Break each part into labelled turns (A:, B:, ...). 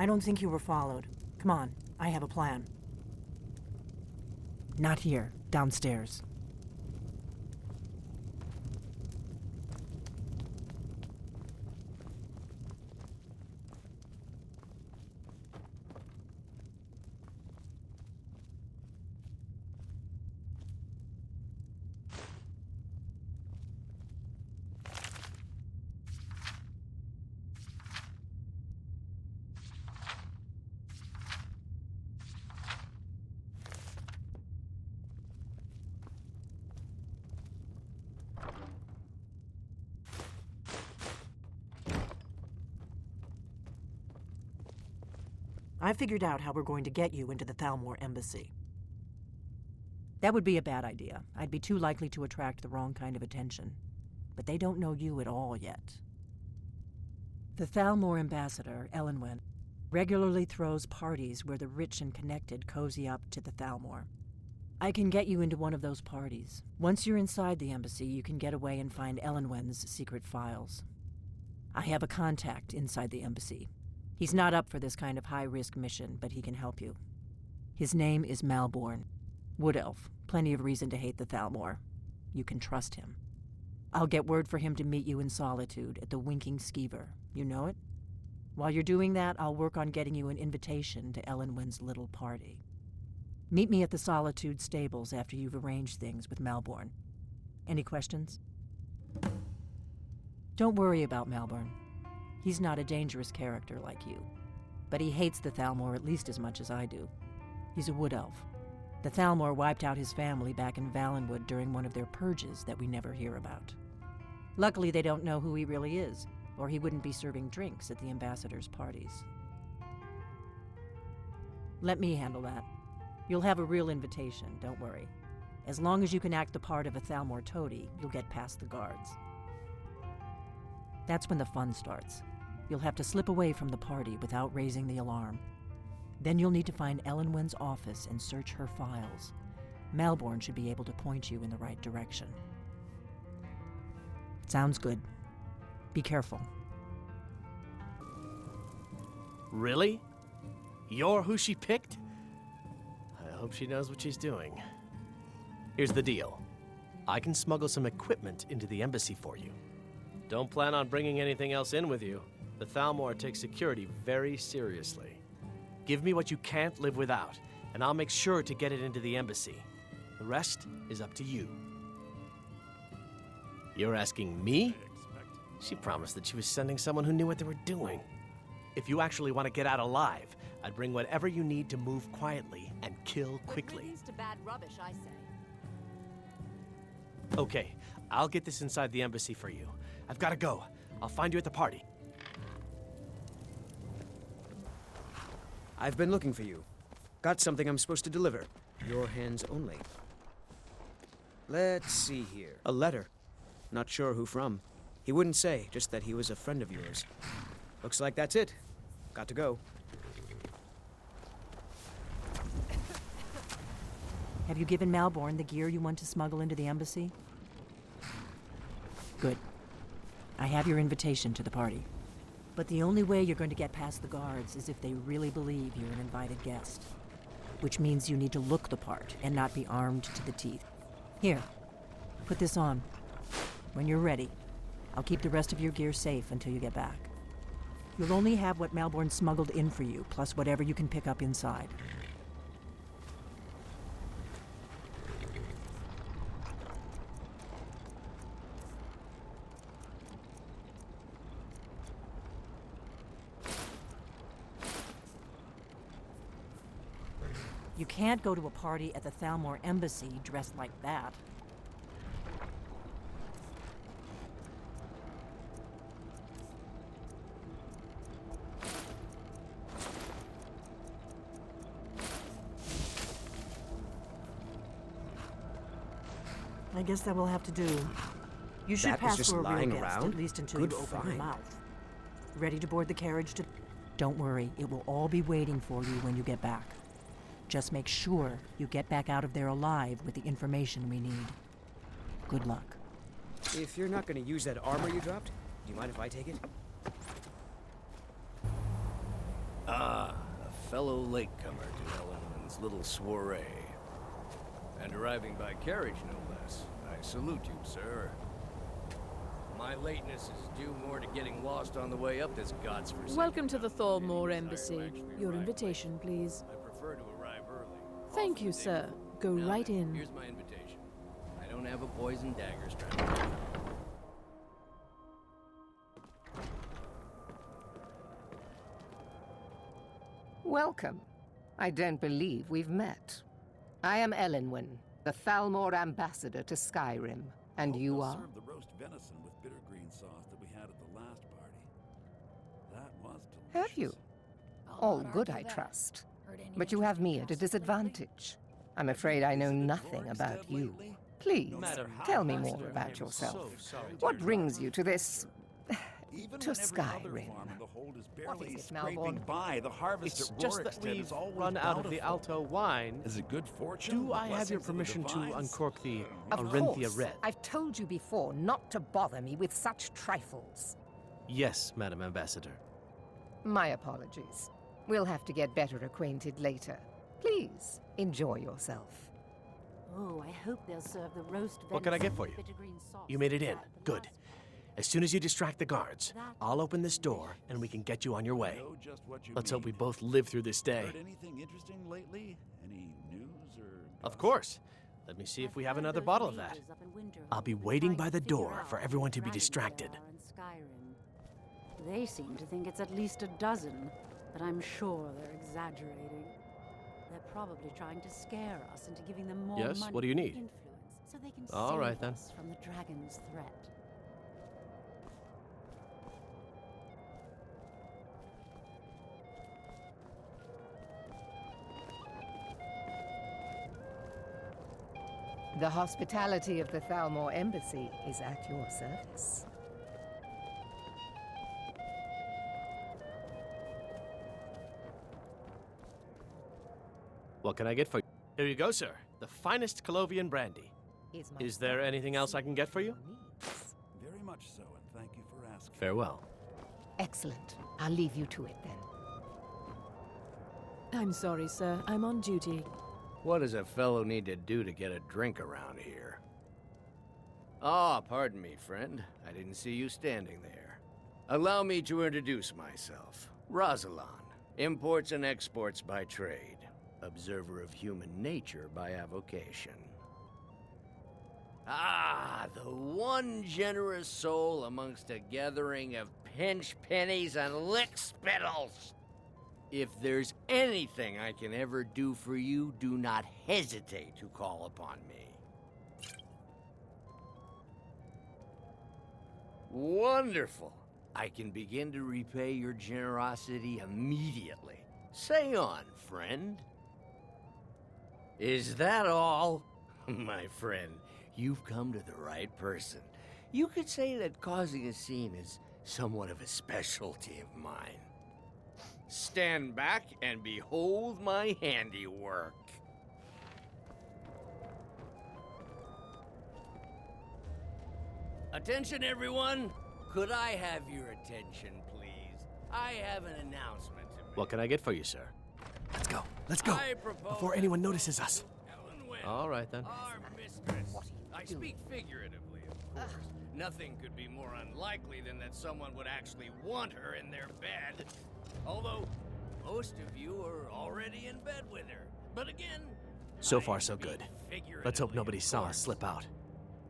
A: I don't think you were followed. Come on, I have a plan. Not here, downstairs. I figured out how we're going to get you into the Thalmor Embassy. That would be a bad idea. I'd be too likely to attract the wrong kind of attention. But they don't know you at all yet. The Thalmor ambassador, Elenwen, regularly throws parties where the rich and connected cozy up to the Thalmor. I can get you into one of those parties. Once you're inside the embassy, you can get away and find Elenwen's secret files. I have a contact inside the embassy. He's not up for this kind of high-risk mission, but he can help you. His name is Malborn. Wood Elf. Plenty of reason to hate the Thalmor. You can trust him. I'll get word for him to meet you in Solitude at the Winking Skeever. You know it? While you're doing that, I'll work on getting you an invitation to Elenwen's little party. Meet me at the Solitude stables after you've arranged things with Malborn. Any questions? Don't worry about Malborn. He's not a dangerous character like you, but he hates the Thalmor at least as much as I do. He's a wood elf. The Thalmor wiped out his family back in Valenwood during one of their purges that we never hear about. Luckily, they don't know who he really is, or he wouldn't be serving drinks at the ambassador's parties. Let me handle that. You'll have a real invitation, don't worry. As long as you can act the part of a Thalmor toady, you'll get past the guards. That's when the fun starts. You'll have to slip away from the party without raising the alarm. Then you'll need to find Elenwen's office and search her files. Malborn should be able to point you in the right direction. Sounds good. Be careful.
B: Really? You're who she picked? I hope she knows what she's doing. Here's the deal. I can smuggle some equipment into the embassy for you. Don't plan on bringing anything else in with you. The Thalmor takes security very seriously. Give me what you can't live without, and I'll make sure to get it into the embassy. The rest is up to you. You're asking me? She promised that she was sending someone who knew what they were doing. If you actually want to get out alive, I'd bring whatever you need to move quietly and kill quickly.
C: Good riddance to bad rubbish, I say.
B: Okay, I'll get this inside the embassy for you. I've got to go. I'll find you at the party.
D: I've been looking for you. Got something I'm supposed to deliver. Your hands only. Let's see here. A letter. Not sure who from. He wouldn't say, just that he was a friend of yours. Looks like that's it. Got to go.
A: Have you given Malborn the gear you want to smuggle into the embassy? Good. I have your invitation to the party. But the only way you're going to get past the guards is if they really believe you're an invited guest. Which means you need to look the part and not be armed to the teeth. Here, put this on. When you're ready, I'll keep the rest of your gear safe until you get back. You'll only have what Malborn smuggled in for you, plus whatever you can pick up inside. You can't go to a party at the Thalmor Embassy dressed like that. I guess that will have to do. You should
D: That was
A: pass
D: just
A: for a real
D: lying
A: guest,
D: around?
A: at least until
D: Good
A: you open your
D: find.
A: mouth. Ready to board the carriage to... Don't worry, it will all be waiting for you when you get back. Just make sure you get back out of there alive with the information we need. Good luck.
D: If you're not going to use that armor you dropped, do you mind if I take it?
E: fellow latecomer to Ellenman's little soiree. And arriving by carriage, no less. I salute you, sir. My lateness is due more to getting lost on the way up this god's forsaken.
F: Welcome to the Thalmor
E: Meaning
F: Embassy.
E: I actually
F: Your
E: arrive
F: invitation,
E: late.
F: please.
E: I prefer to arrive early.
F: Thank
E: Often
F: you,
E: the day
F: sir.
E: before.
F: Go
E: Now
F: right
E: then,
F: in.
E: Here's my invitation. I don't have a poison dagger strapped to me.
G: Welcome. I don't believe we've met. I am Elenwen, the Thalmor ambassador to Skyrim. And you
H: They'll
G: are?
H: serve the roast venison with bitter green sauce that we had at the last party. That was delicious.
G: Have you? All good, I trust. But you have me at a disadvantage. I'm afraid I know nothing about you. Please,
B: Madam,
G: tell me
B: I
G: more
B: am
G: about
B: so
G: yourself.
B: sorry to
G: What brings you to this...
H: Even
G: to
H: when every other
G: Skyrim?
H: farm in the hold is
G: What
H: barely
G: is it,
H: scraping
G: Malborn?
H: by, the harvest
B: It's
H: at
B: just that
H: Rorikstead
B: we've
H: is always
B: run out of the
H: bountiful.
B: Alto wine.
H: Is it good fortune?
B: Do
H: The
B: I have your
H: blessings of the
B: permission to
H: divines?
B: uncork the
G: Of
B: Arinthia
G: course.
B: Red?
G: I've told you before not to bother me with such trifles.
B: Yes, Madam Ambassador.
G: My apologies. We'll have to get better acquainted later. Please, enjoy yourself.
C: Oh, I hope they'll serve the roast venison
B: What can I get for you?
C: with bitter green sauce
B: You made it in.
C: like the
B: Good.
C: last
B: As soon as you distract the guards, I'll open this door and we can get you on your way.
H: Know just what you
B: Let's hope we
H: need.
B: both live through this day.
H: Heard anything interesting lately? Any news or?
B: Of
H: gossip?
B: course. Let me see if we have
C: I've heard
B: another
C: those
B: bottle of that.
C: mages up in Winterhold
B: I'll be
C: were
B: waiting
C: trying
B: by the
C: to figure
B: door
C: out
B: for
C: how
B: everyone to be
C: dragons
B: distracted.
C: there are in Skyrim. They seem to think it's at least a dozen, but I'm sure they're exaggerating. They're probably trying to scare us into giving them more
B: Yes?
C: money
B: What do you
C: and
B: need?
C: influence, so they can
B: All
C: save
B: right, then.
C: us from the dragon's threat.
G: The hospitality of the Thalmor Embassy is at your service.
B: What can I get for you? Here you go, sir. The finest Colovian brandy.
G: my
B: Is there anything else I can get for you?
G: needs.
H: Very much so, and thank you for asking.
B: Farewell.
G: Excellent. I'll leave you to it then.
F: I'm sorry, sir. I'm on duty.
E: What does a fellow need to do to get a drink around here? Ah, pardon me, friend. I didn't see you standing there. Allow me to introduce myself. Rosalan, imports and exports by trade. Observer of human nature by avocation. Ah, the one generous soul amongst a gathering of pinch pennies and lick spittles. If there's anything I can ever do for you, do not hesitate to call upon me. Wonderful. I can begin to repay your generosity immediately. Say on, friend. Is that all? My friend, you've come to the right person. You could say that causing a scene is somewhat of a specialty of mine. Stand back and behold my handiwork. Attention, everyone! Could I have your attention, please? I have an announcement to make.
B: What can I get for you, sir? Let's go. Let's go.
E: I propose
B: Before anyone notices us.
E: Ellen Wynn,
B: All right, then.
E: our mistress. I speak figuratively, of course. Nothing could be more unlikely than that someone would actually want her in their bed. Although, most of you are already in bed with her. But again,
B: So
E: I
B: far, so
E: speak
B: good. Let's hope
E: figuratively,
B: nobody
E: of
B: saw us
E: course.
B: slip out.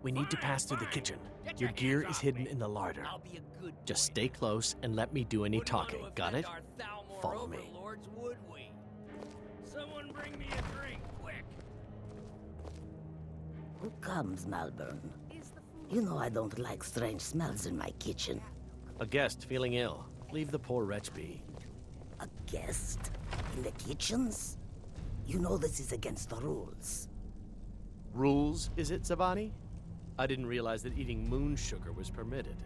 B: We need to
E: Fine,
B: pass through the
E: fine.
B: kitchen.
E: Get
B: Your
E: your
B: gear
E: hands
B: is
E: off
B: hidden
E: me.
B: in the larder.
E: I'll be a good
B: Just
E: boy.
B: stay close and let me do any
E: Wouldn't want
B: talking.
E: to
B: Got
E: offend
B: it?
E: our Thalmor
B: Follow me.
E: overlords, would we? Someone bring me a drink, quick.
I: Who comes, Malborn? You know I don't like strange smells in my kitchen.
B: A guest feeling ill. Leave the poor wretch be.
I: A guest? In the kitchens? You know this is against the rules.
B: Rules, is it, Zavani? I didn't realize that eating moon sugar was permitted.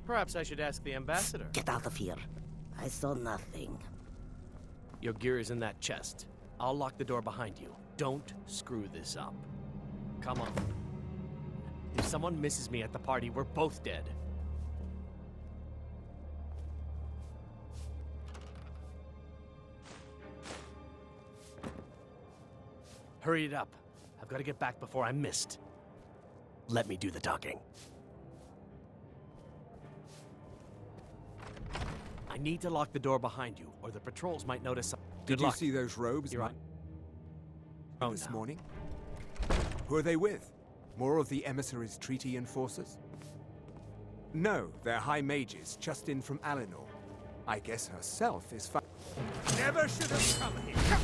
B: Perhaps I should ask the ambassador.
I: Get out of here. I saw nothing.
B: Your gear is in that chest. I'll lock the door behind you. Don't screw this up. Come on. If someone misses me at the party, we're both dead. Hurry it up. I've got to get back before I'm missed. Let me do the talking. I need to lock the door behind you, or the patrols might notice something.
J: Did you see those robes this morning? Who are they with? More of the emissaries' treaty enforcers? No, they're high mages, just in from Alinor. I guess herself is Never should have come here!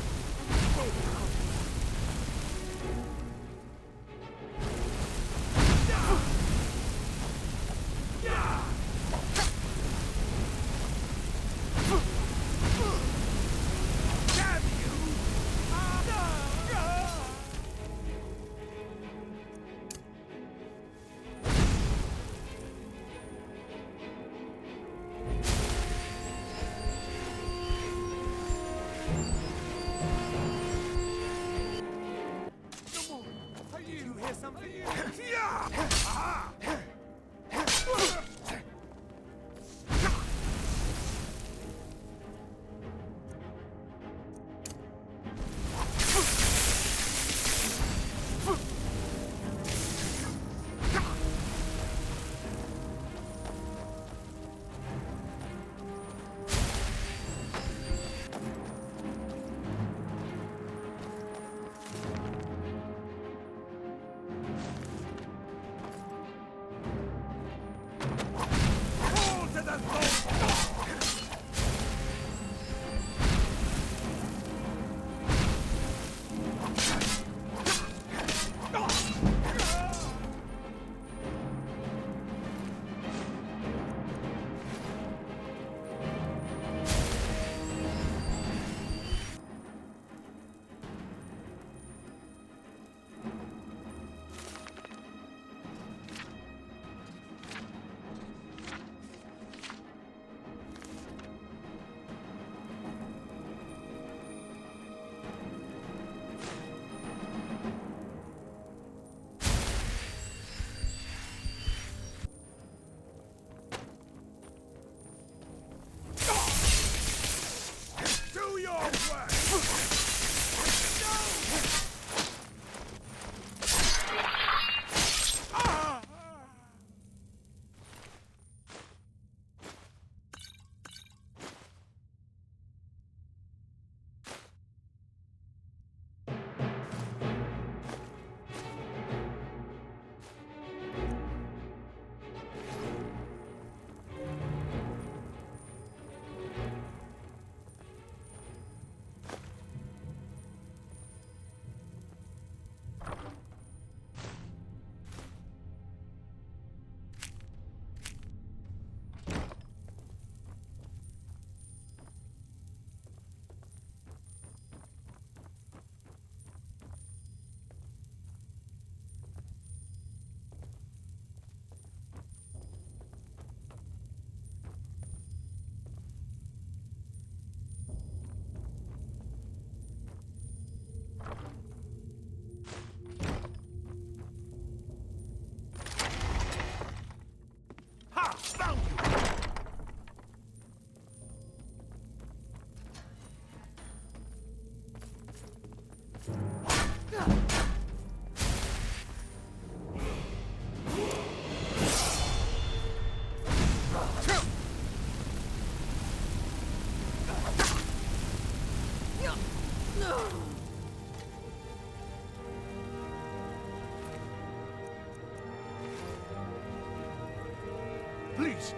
K: Please,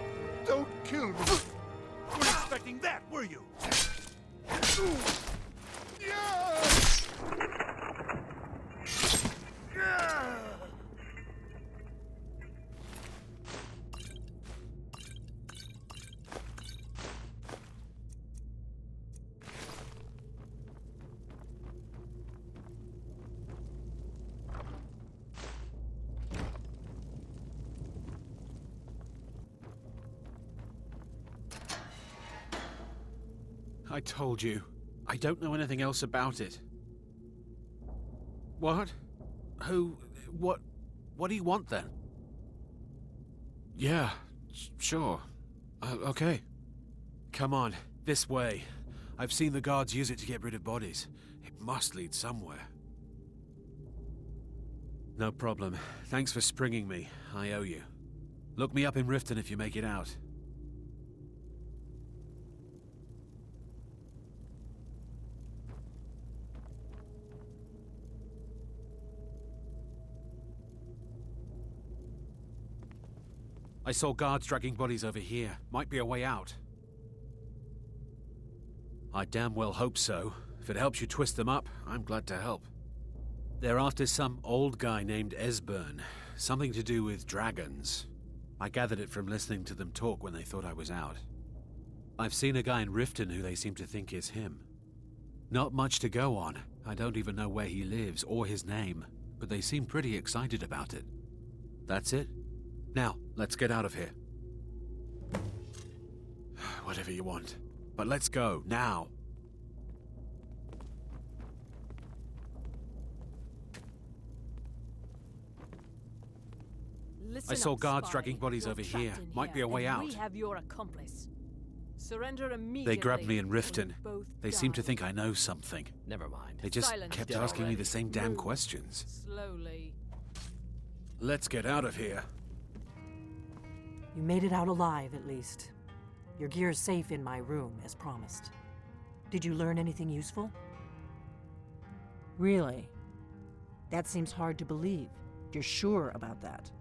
K: don't kill me. Weren't expecting that, were you?
L: I told you. I don't know anything else about it. What? Who? What do you want then? Yeah, sure. Okay. Come on, this way. I've seen the guards use it to get rid of bodies. It must lead somewhere. No problem. Thanks for springing me. I owe you. Look me up in Riften if you make it out. I saw guards dragging bodies over here. Might be a way out. I damn well hope so. If it helps you twist them up, I'm glad to help. They're after some old guy named Esbern. Something to do with dragons. I gathered it from listening to them talk when they thought I was out. I've seen a guy in Riften who they seem to think is him. Not much to go on. I don't even know where he lives or his name, but they seem pretty excited about it. That's it? Now, let's get out of here. Whatever you want. But let's go, now. I saw guards dragging bodies over here. Might be a way out.
F: We have your accomplice. Surrender immediately.
L: They grabbed me in Riften. They seem to think I know something.
B: Never mind.
L: They just kept asking me the same damn questions.
F: Slowly.
L: Let's get out of here.
A: You made it out alive, at least. Your gear's safe in my room, as promised. Did you learn anything useful? Really? That seems hard to believe. You're sure about that?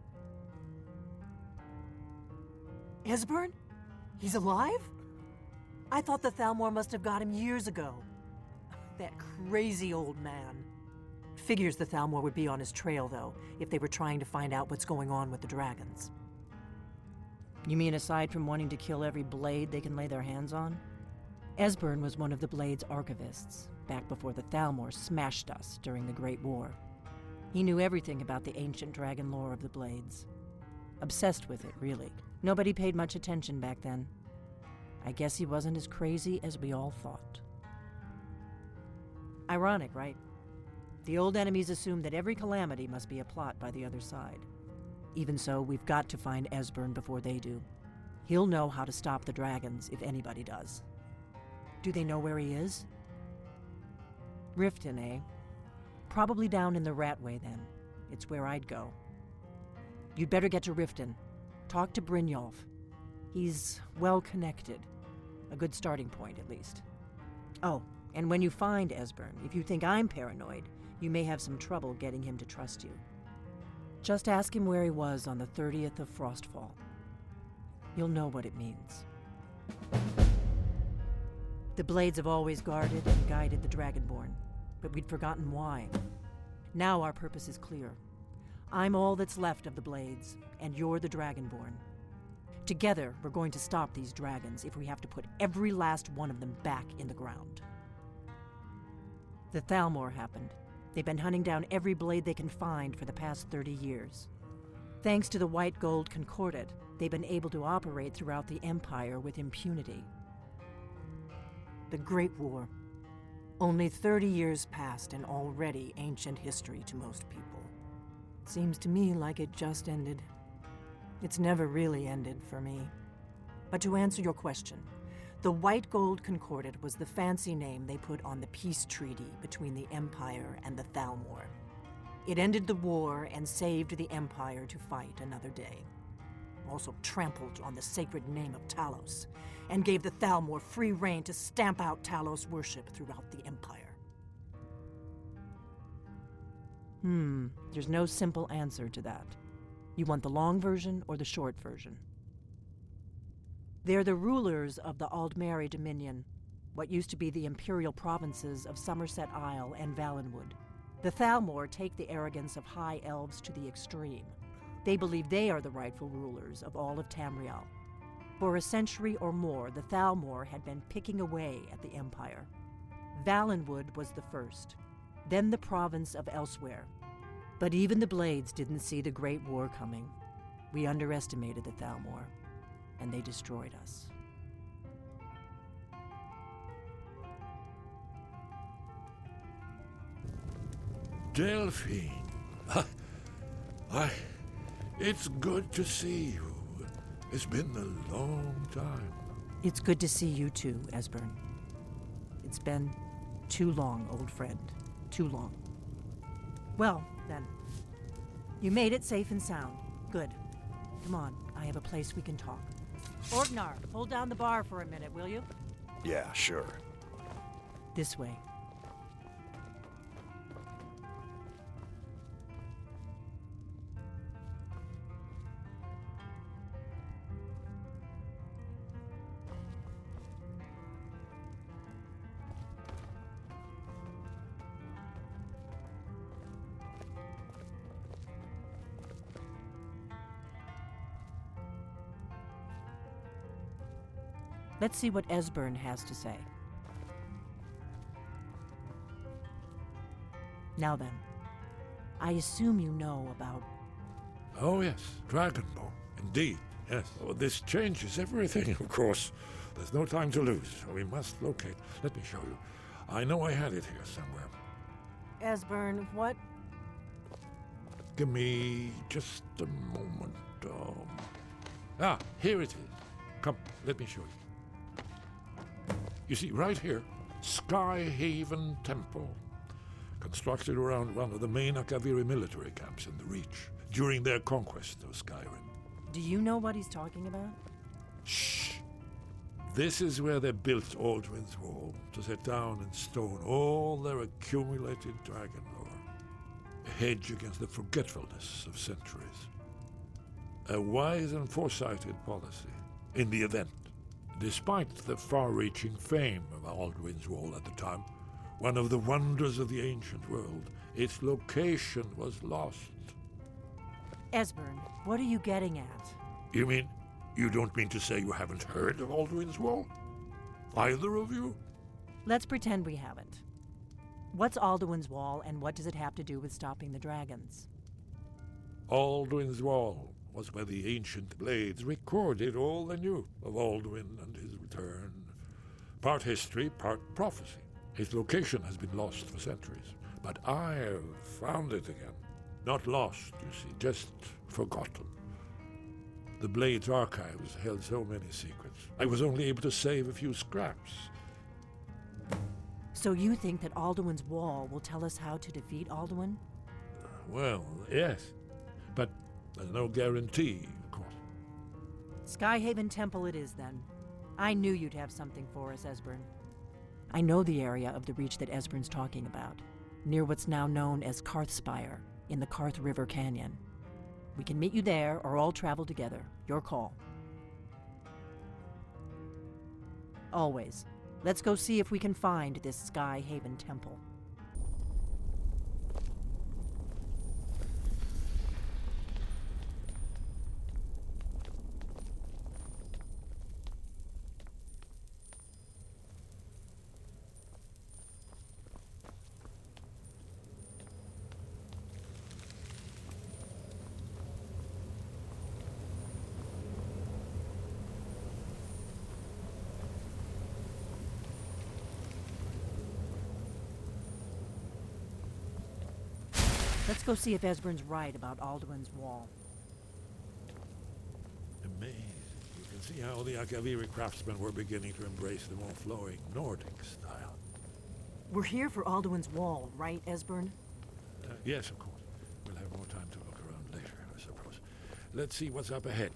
A: Esbern? He's alive? I thought the Thalmor must have got him years ago. That crazy old man. Figures the Thalmor would be on his trail, though, if they were trying to find out what's going on with the dragons. You mean aside from wanting to kill every blade they can lay their hands on? Esbern was one of the Blade's archivists, back before the Thalmor smashed us during the Great War. He knew everything about the ancient dragon lore of the Blades. Obsessed with it, really. Nobody paid much attention back then. I guess he wasn't as crazy as we all thought. Ironic, right? The old enemies assume that every calamity must be a plot by the other side. Even so, we've got to find Esbern before they do. He'll know how to stop the dragons, if anybody does. Do they know where he is? Riften, eh? Probably down in the Ratway, then. It's where I'd go. You'd better get to Riften. Talk to Brynjolf. He's well-connected. A good starting point, at least. Oh, and when you find Esbern, if you think I'm paranoid, you may have some trouble getting him to trust you. Just ask him where he was on the 30th of Frostfall. You'll know what it means. The Blades have always guarded and guided the Dragonborn, but we'd forgotten why. Now our purpose is clear. I'm all that's left of the Blades, and you're the Dragonborn. Together, we're going to stop these dragons if we have to put every last one of them back in the ground. The Thalmor happened. They've been hunting down every blade they can find for the past 30 years. Thanks to the White Gold Concordat, they've been able to operate throughout the Empire with impunity. The Great War. Only 30 years passed and already ancient history to most people. Seems to me like it just ended. It's never really ended for me. But to answer your question, the White Gold Concordat was the fancy name they put on the peace treaty between the Empire and the Thalmor. It ended the war and saved the Empire to fight another day. Also trampled on the sacred name of Talos, and gave the Thalmor free rein to stamp out Talos worship throughout the Empire. There's no simple answer to that. You want the long version or the short version? They're the rulers of the Aldmeri Dominion, what used to be the imperial provinces of Somerset Isle and Valenwood. The Thalmor take the arrogance of high elves to the extreme. They believe they are the rightful rulers of all of Tamriel. For a century or more, the Thalmor had been picking away at the Empire. Valenwood was the first, then the province of Elsewhere. But even the Blades didn't see the Great War coming. We underestimated the Thalmor, and they destroyed us.
K: Delphine. It's good to see you. It's been a long time.
A: It's good to see you too, Esbern. It's been too long, old friend. Too long. Well, then, You made it safe and sound. Good. Come on, I have a place we can talk. Orgnar, hold down the bar for a minute, will you?
K: Yeah, sure.
A: This way. Let's see what Esbern has to say. Now then, I assume you know about...
K: Oh, yes, Dragonborn. Indeed, yes. Oh, this changes everything, of course. There's no time to lose. We must locate. Let me show you. I know I had it here somewhere.
A: Esbern, what?
K: Give me just a moment. Here it is. Come, let me show you. You see, right here, Skyhaven Temple. Constructed around one of the main Akaviri military camps in the Reach during their conquest of Skyrim.
A: Do you know what he's talking about?
K: Shh! This is where they built Alduin's Wall, to set down in stone all their accumulated dragon lore. A hedge against the forgetfulness of centuries. A wise and foresighted policy in the event. Despite the far-reaching fame of Alduin's Wall at the time, one of the wonders of the ancient world, its location was lost.
A: Esbern, what are you getting at?
K: You mean, you don't mean to say you haven't heard of Alduin's Wall? Either of you?
A: Let's pretend we haven't. What's Alduin's Wall, and what does it have to do with stopping the dragons?
K: Alduin's Wall was where the ancient blades recorded all they knew of Alduin and his return. Part history, part prophecy. His location has been lost for centuries, but I have found it again. Not lost, you see, just forgotten. The Blade's archives held so many secrets. I was only able to save a few scraps.
A: So you think that Alduin's Wall will tell us how to defeat Alduin?
K: Well, yes, but there's no guarantee, of course.
A: Skyhaven Temple it is, then. I knew you'd have something for us, Esbern. I know the area of the Reach that Esbern's talking about, near what's now known as Karthspire, in the Karth River Canyon. We can meet you there, or all travel together. Your call. Always. Let's go see if we can find this Skyhaven Temple. Let's go see if Esbern's right about Alduin's Wall.
K: Amazing. You can see how the Akaviri craftsmen were beginning to embrace the more flowing Nordic style.
A: We're here for Alduin's Wall, right, Esbern?
K: Yes, of course. We'll have more time to look around later, I suppose. Let's see what's up ahead.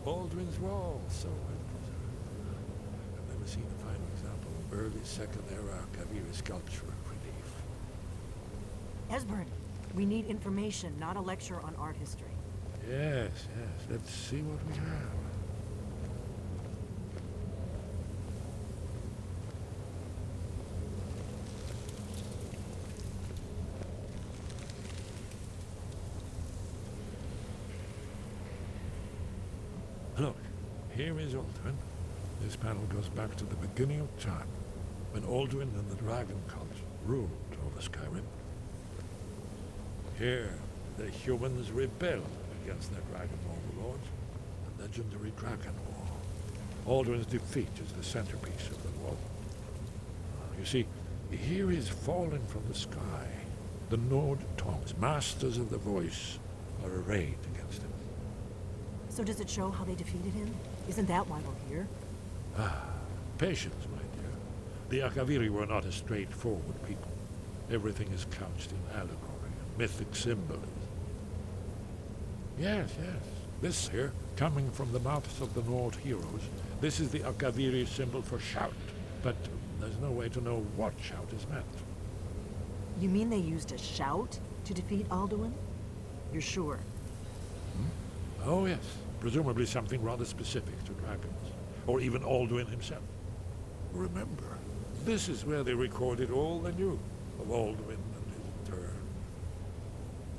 K: Alduin's Wall, so I've never seen a finer example of early Second Era Akaviri sculpture relief.
A: Esbern, we need information, not a lecture on art history.
K: Yes, yes. Let's see what we have. Look, here is Alduin. This panel goes back to the beginning of time, when Alduin and the Dragon Cult ruled over Skyrim. Here, the humans rebelled against their dragon overlords, the legendary Dragon War. Alduin's defeat is the centerpiece of the war. You see, here is fallen from the sky. The Nord tongues, masters of the voice, are arrayed against him.
A: So does it show how they defeated him? Isn't that why we're here?
K: Patience, my dear. The Akaviri were not a straightforward people. Everything is couched in allegory and mythic symbolism. Yes. This here, coming from the mouths of the Nord heroes, this is the Akaviri symbol for shout. But there's no way to know what shout is meant.
A: You mean they used a shout to defeat Alduin? You're sure?
K: Oh, yes. Presumably something rather specific to dragons. Or even Alduin himself. Remember, this is where they recorded all they knew of Alduin and his turn.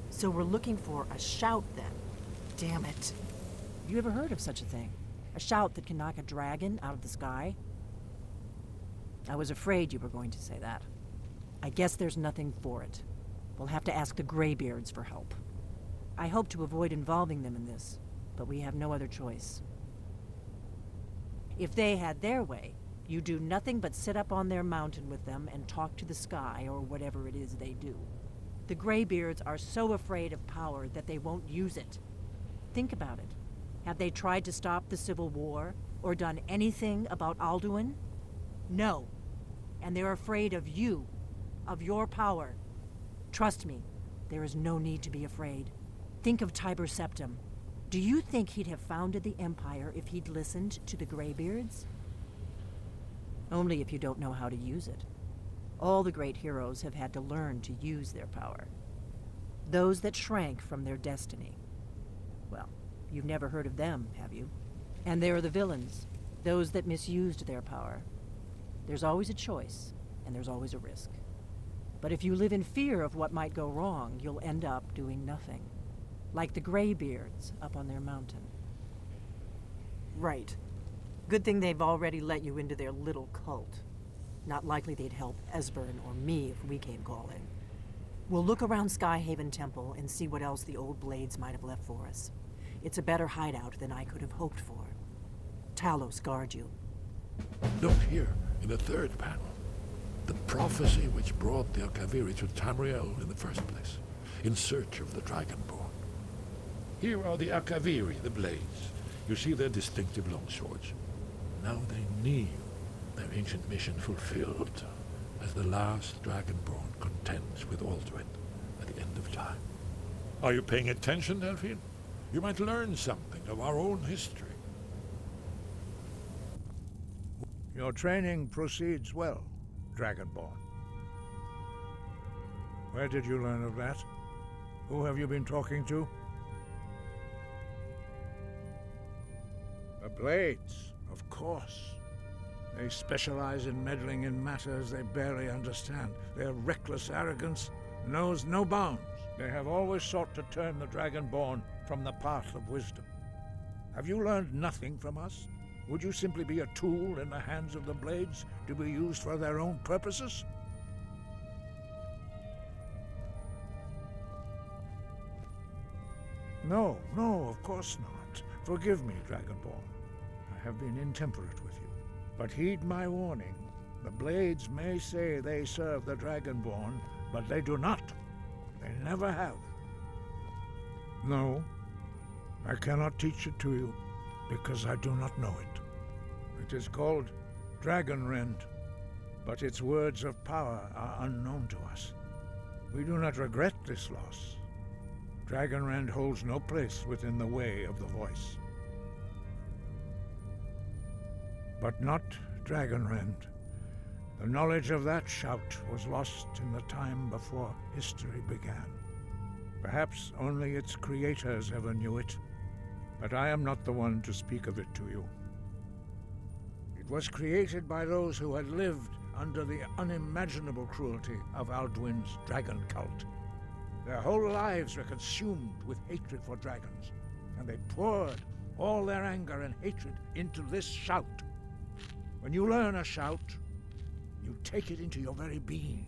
A: So we're looking for a shout, then. Damn it. You ever heard of such a thing? A shout that can knock a dragon out of the sky? I was afraid you were going to say that. I guess there's nothing for it. We'll have to ask the Greybeards for help. I hope to avoid involving them in this, but we have no other choice. If they had their way, you do nothing but sit up on their mountain with them and talk to the sky or whatever it is they do. The Greybeards are so afraid of power that they won't use it. Think about it. Have they tried to stop the Civil War or done anything about Alduin? No. And they're afraid of you, of your power. Trust me, there is no need to be afraid. Think of Tiber Septim. Do you think he'd have founded the Empire if he'd listened to the Greybeards? Only if you don't know how to use it. All the great heroes have had to learn to use their power. Those that shrank from their destiny. Well, you've never heard of them, have you? And there are the villains, those that misused their power. There's always a choice, and there's always a risk. But if you live in fear of what might go wrong, you'll end up doing nothing. Like the Greybeards up on their mountain. Right. Good thing they've already let you into their little cult. Not likely they'd help Esbern or me if we came calling. We'll look around Skyhaven Temple and see what else the old blades might have left for us. It's a better hideout than I could have hoped for. Talos guard you.
K: Look here, in the third panel. The prophecy which brought the Akaviri to Tamriel in the first place, in search of the Dragonborn. Here are the Akaviri, the blades. You see their distinctive long swords. Now they kneel, their ancient mission fulfilled, as the last Dragonborn contends with Alduin at the end of time. Are you paying attention, Delphine? You might learn something of our own history.
M: Your training proceeds well, Dragonborn. Where did you learn of that? Who have you been talking to? The Blades, of course. They specialize in meddling in matters they barely understand. Their reckless arrogance knows no bounds. They have always sought to turn the Dragonborn from the path of wisdom. Have you learned nothing from us? Would you simply be a tool in the hands of the Blades to be used for their own purposes? No, of course not. Forgive me, Dragonborn. I have been intemperate with you. But heed my warning. The Blades may say they serve the Dragonborn, but they do not. They never have. No, I cannot teach it to you, because I do not know it. It is called Dragonrend, but its words of power are unknown to us. We do not regret this loss. Dragonrend holds no place within the way of the voice. But not Dragonrend. The knowledge of that shout was lost in the time before history began. Perhaps only its creators ever knew it, but I am not the one to speak of it to you. It was created by those who had lived under the unimaginable cruelty of Alduin's dragon cult. Their whole lives were consumed with hatred for dragons, and they poured all their anger and hatred into this shout. When you learn a shout, you take it into your very being.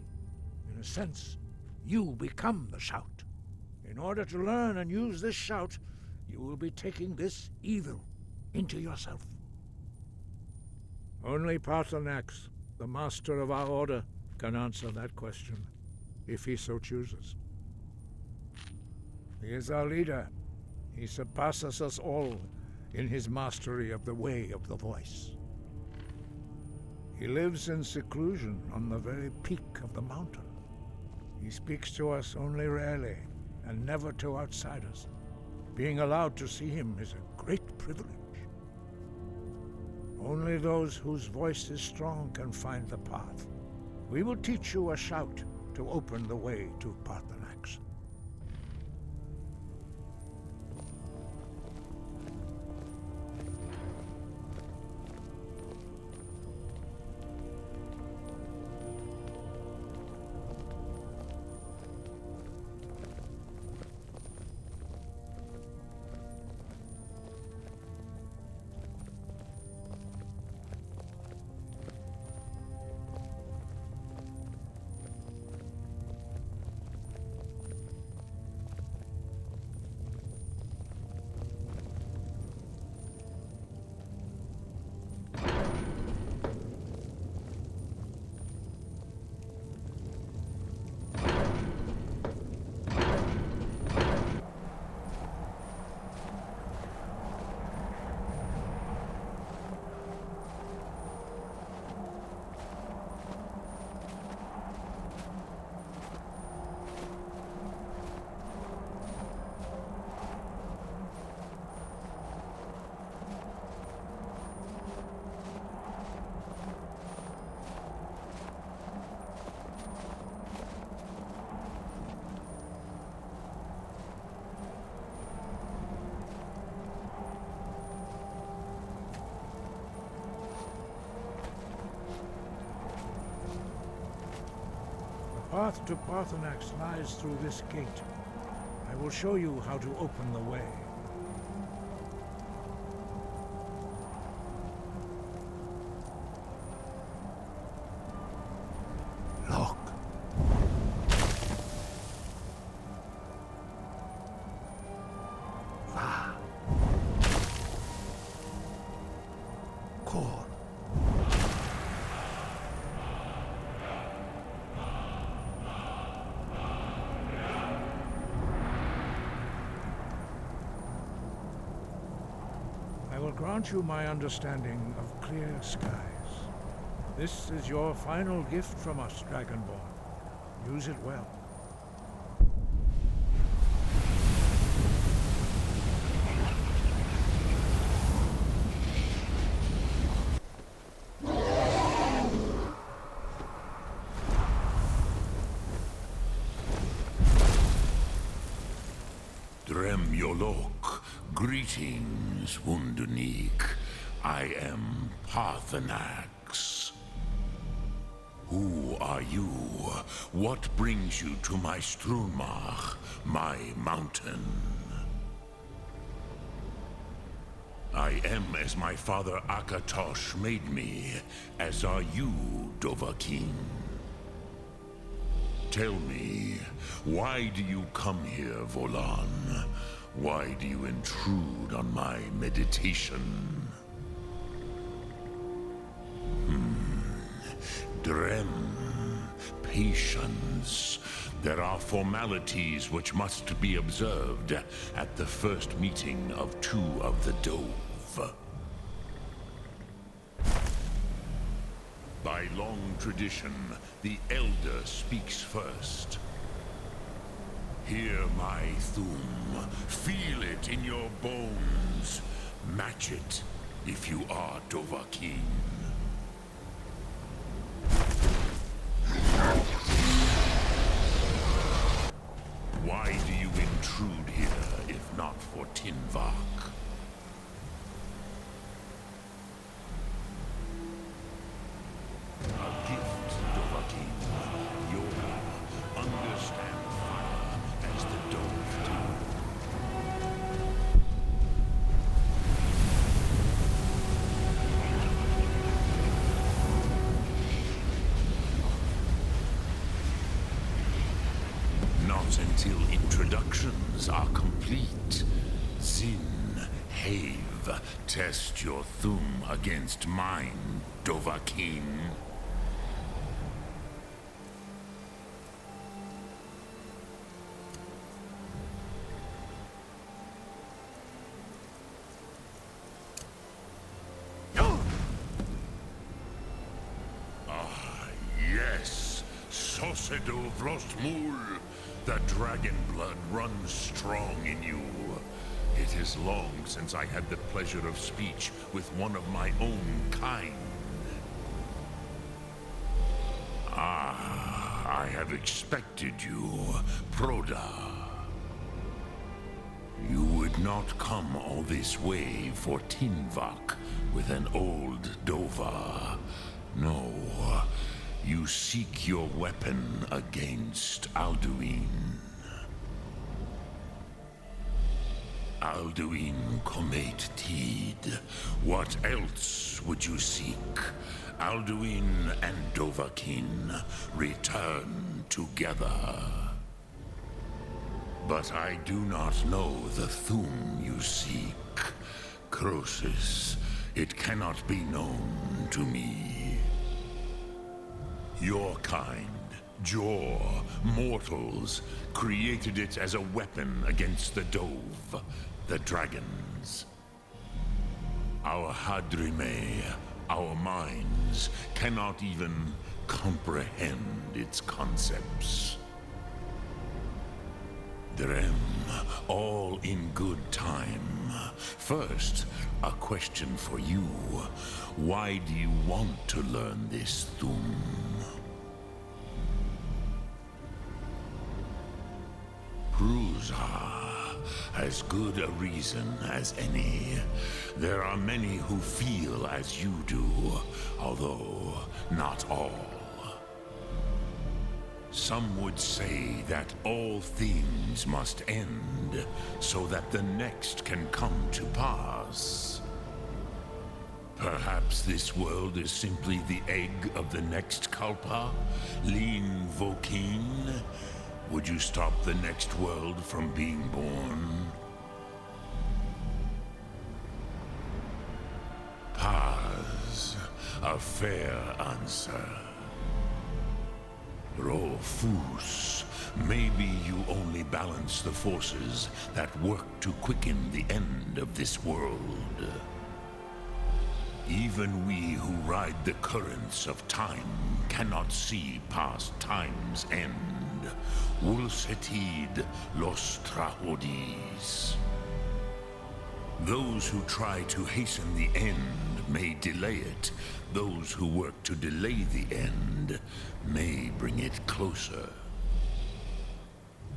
M: In a sense, you become the shout. In order to learn and use this shout, you will be taking this evil into yourself. Only Parthenax, the master of our order, can answer that question, if he so chooses. He is our leader. He surpasses us all in his mastery of the way of the voice. He lives in seclusion on the very peak of the mountain. He speaks to us only rarely, and never to outsiders. Being allowed to see him is a great privilege. Only those whose voice is strong can find the path. We will teach you a shout to open the way to Parthenax. The path to Parthenax lies through this gate. I will show you how to open the way.
K: Look.
M: Va. Cor. I will grant you my understanding of clear skies. This is your final gift from us, Dragonborn. Use it well.
N: Dremyolok, greetings, Wundernik. I am Parthenax. Who are you? What brings you to my Strunmach, my mountain? I am as my father Akatosh made me, as are you, Dovahkiin. Tell me, why do you come here, Volan? Why do you intrude on my meditation? Drem, patience. There are formalities which must be observed at the first meeting of two of the Dove. By long tradition, the Elder speaks first. Hear my Thum. Feel it in your bones. Match it if you are Dovahkiin. Why do you intrude here, if not for Tinvak? A gift, Dovahkiin. You understand fire as the Dove do. Not until introductions are complete. Zin, Have. test your thumb against mine, Dovahkiin. Yes, Sosedo Vrostmul. The dragon blood runs strong in you. It is long since I had the pleasure of speech with one of my own kind. I have expected you, Proda. You would not come all this way for Tinvak with an old Dova. No. You seek your weapon against Alduin. Alduin Comet Tid. What else would you seek? Alduin and Dovahkiin return together. But I do not know the Thum you seek. Croesus, it cannot be known to me. Your kind, Jor, mortals, created it as a weapon against the Dove, the dragons. Our Hadrime, our minds, cannot even comprehend its concepts. Drem, all in good time. First, a question for you. Why do you want to learn this Thum? Prusa, as good a reason as any. There are many who feel as you do, although not all. Some would say that all things must end, so that the next can come to pass. Perhaps this world is simply the egg of the next Kalpa, Lin Vokin. Would you stop the next world from being born? Paz, a fair answer. Rofus, maybe you only balance the forces that work to quicken the end of this world. Even we who ride the currents of time cannot see past time's end. Wulsetid los trahodis. Those who try to hasten the end may delay it. Those who work to delay the end may bring it closer.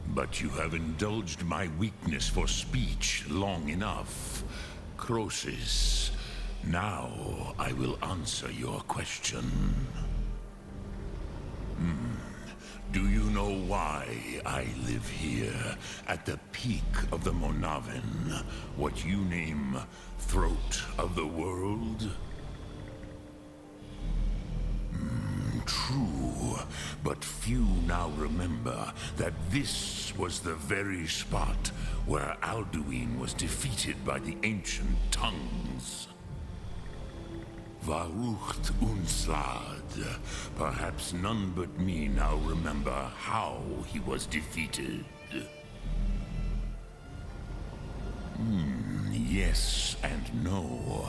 N: But you have indulged my weakness for speech long enough. Croesus, now I will answer your question. Do you know why I live here, at the peak of the Monavin, what you name Throat of the World? True, but few now remember that this was the very spot where Alduin was defeated by the ancient tongues. Varucht Unslad. Perhaps none but me now remember how he was defeated. Yes and no.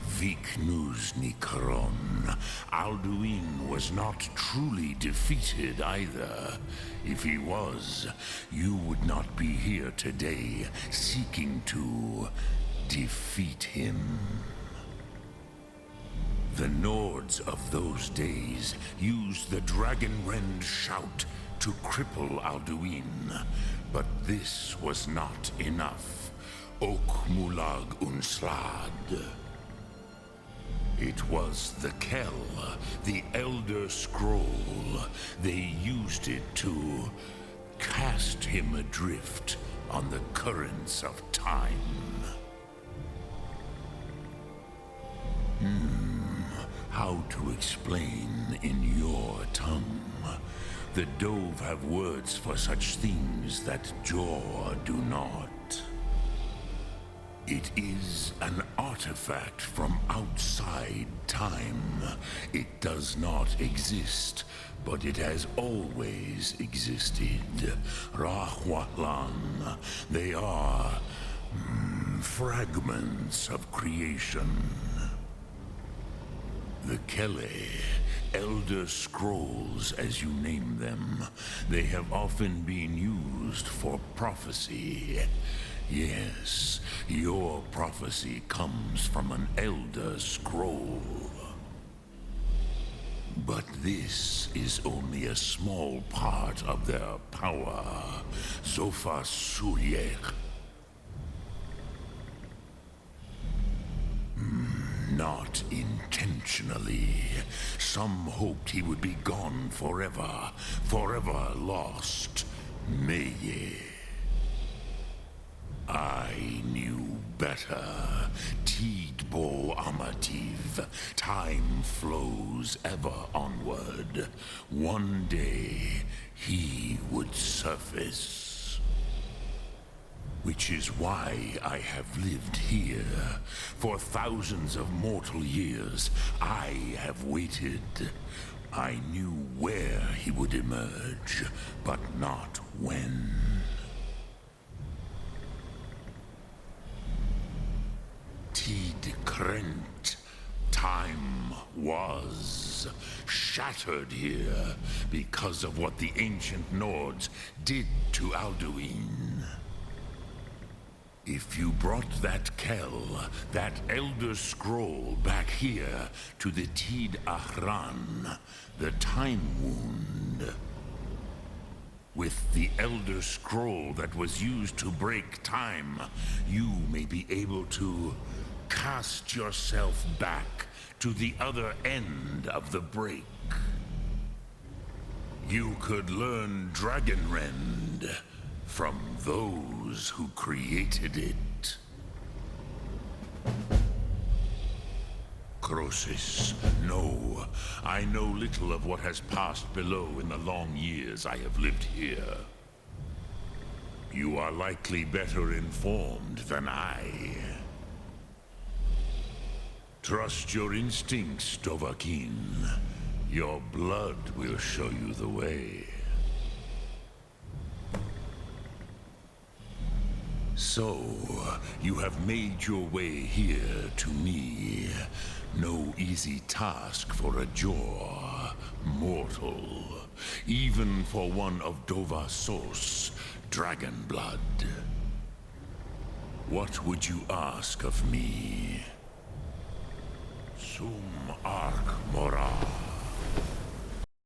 N: Viknus Nikaron. Alduin was not truly defeated either. If he was, you would not be here today seeking to defeat him. The Nords of those days used the Dragonrend shout to cripple Alduin, but this was not enough. Ok Mulag Unslad. It was the Kell, the Elder Scroll. They used it to cast him adrift on the currents of time. How to explain in your tongue? The Dove have words for such things that Jor do not. It is an artifact from outside time. It does not exist, but it has always existed. Rahwatlan. They are fragments of creation. The Kele, Elder Scrolls as you name them, they have often been used for prophecy. Yes, your prophecy comes from an Elder Scroll. But this is only a small part of their power. Zofa Suryek. Not intentionally. Some hoped he would be gone forever, forever lost. Meye. I knew better. Tidbo Amativ. Time flows ever onward. One day, he would surface. Which is why I have lived here. For thousands of mortal years, I have waited. I knew where he would emerge, but not when. Tid Krent. Time was shattered here because of what the ancient Nords did to Alduin. If you brought that Kel, that Elder Scroll back here to the Tid Ahran, the Time Wound, with the Elder Scroll that was used to break time, you may be able to cast yourself back to the other end of the break. You could learn Dragonrend from those who created it. Crosis, no. I know little of what has passed below in the long years I have lived here. You are likely better informed than I. Trust your instincts, Dovahkiin. Your blood will show you the way. So, you have made your way here to me. No easy task for a Jor, mortal. Even for one of Dovasos, dragon blood. What would you ask of me? Sum Ark Mora.